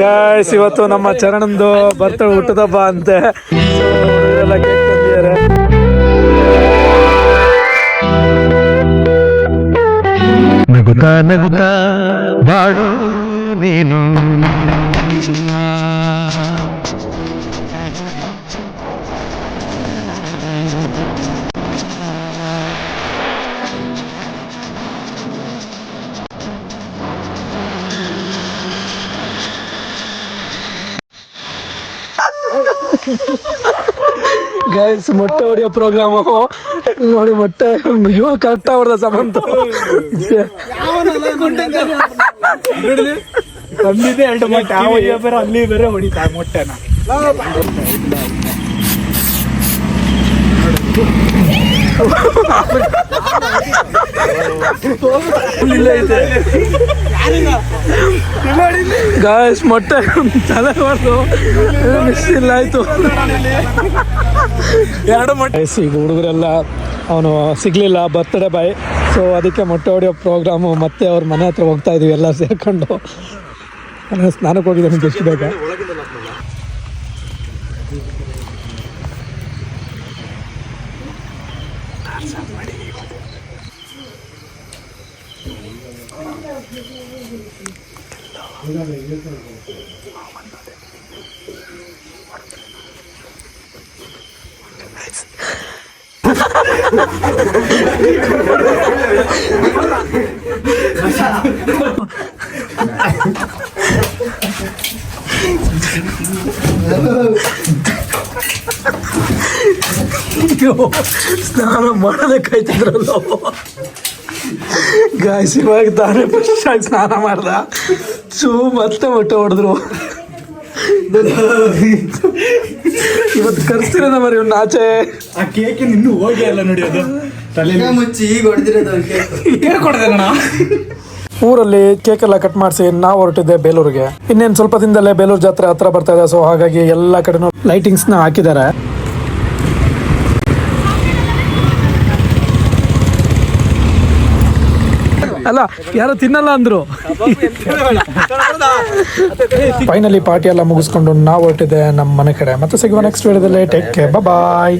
Guys ಇವತ್ತು ನಮ್ಮ ಚರಣಂದು birthday ಹುಟ್ಟದಬ್ಬ ಅಂತೆ. ಎಲ್ಲ ಕೇಕ್ ತಂದಿದ್ದಾರೆ. ನಗುತ್ತಾ ನಗುತ್ತಾ ಬಾಳು ನೀನು. ಗೈಸ್ ಮೊಟ್ಟೆ ಹೊಡೆಯೋ ಪ್ರೋಗ್ರಾಮು ನೋಡಿ. ಮೊಟ್ಟೆ ಇವಾಗ ಕರೆಕ್ಟ್ ಹೊಡೆದ ಸಮಂತ ತಂದಿದೆ 2 ಮೊಟ್ಟೆ. ಅಲ್ಲಿ ಬೇರೆ ಹೊಡಿತಾ ಮೊಟ್ಟೆನ. ಗಾಯ್ಸ್ ಮೊಟ್ಟೆ ತಲೆ ಹೊಡೆದು ಮಿಸ್ ಇಲ್ಲ ಆಯ್ತು. 2 ಮೊಟ್ಟೆ. ಈಗ ಹುಡುಗರೆಲ್ಲ ಅವನು ಸಿಗ್ಲಿಲ್ಲ ಬರ್ತ್ಡೇ ಬಾಯ್. ಸೊ ಅದಕ್ಕೆ ಮೊಟ್ಟೆ ಹೊಡೆಯೋ ಪ್ರೋಗ್ರಾಮು ಮತ್ತೆ ಅವ್ರ ಮನೆ ಹತ್ರ ಹೋಗ್ತಾ ಇದೀವಿ ಎಲ್ಲ ಸೇರ್ಕೊಂಡು. ಸ್ನಾನಕ್ಕೆ ಹೋಗಿದ್ದೆ ನಿಮ್ಗೆ ಎಷ್ಟು ಬೇಕಾ. ಸ್ನಾನ ಮಾಡಬೇಕಾಯ್ತಿದ್ರಲ್ಲ ಗಾಯ್ಸ್. ಇವಾಗ ತಾನೇ ಫ್ರೆಶ್ ಆಗಿ ಸ್ನಾನ ಮಾಡ್ದ. ಮತ್ತೆ ಮೊಟ್ಟೆ ಹೊಡೆದ್ರು. ಇವತ್ತು ಕರ್ಸ್ತಿರೋದ ಮರಿ ಇವ್ನ ಆಚೆ. ಆ ಕೇಕ್ ಇನ್ನೂ ಹೋಗಿ ಅಲ್ಲ ನೋಡಿ, ಅದು ತಲೆ ಮುಚ್ಚಿ ಈಗ ಹೊಡೆದಿರೋದು. ಊರಲ್ಲಿ ಕೇಕ್ ಎಲ್ಲ ಕಟ್ ಮಾಡಿಸಿ ನಾವು ಹೊರಟಿದ್ದೆ ಬೇಲೂರಿಗೆ. ಇನ್ನೇನು ಸ್ವಲ್ಪ ದಿನದಲ್ಲೇ ಬೇಲೂರು ಜಾತ್ರೆ ಹತ್ರ ಬರ್ತಾ ಇದೆ. ಸೊ ಹಾಗಾಗಿ ಎಲ್ಲ ಕಡೆನೂ ಲೈಟಿಂಗ್ಸ್ನ ಹಾಕಿದ್ದಾರೆ. ಅಲ್ಲ ಯಾರು ತಿನ್ನಲ್ಲ ಅಂದ್ರು. ಫೈನಲಿ ಪಾರ್ಟಿ ಎಲ್ಲ ಮುಗಿಸ್ಕೊಂಡು ನಾವು ಹೊರಟಿದ್ದೆ ನಮ್ಮ ಮನೆ ಕಡೆ. ಮತ್ತೆ ಸಿಗುವ ನೆಕ್ಸ್ಟ್ ವಿಡಿಯೋದಲ್ಲಿ. ಟೇಕ್ ಕೇರ್, ಬಾಯ್.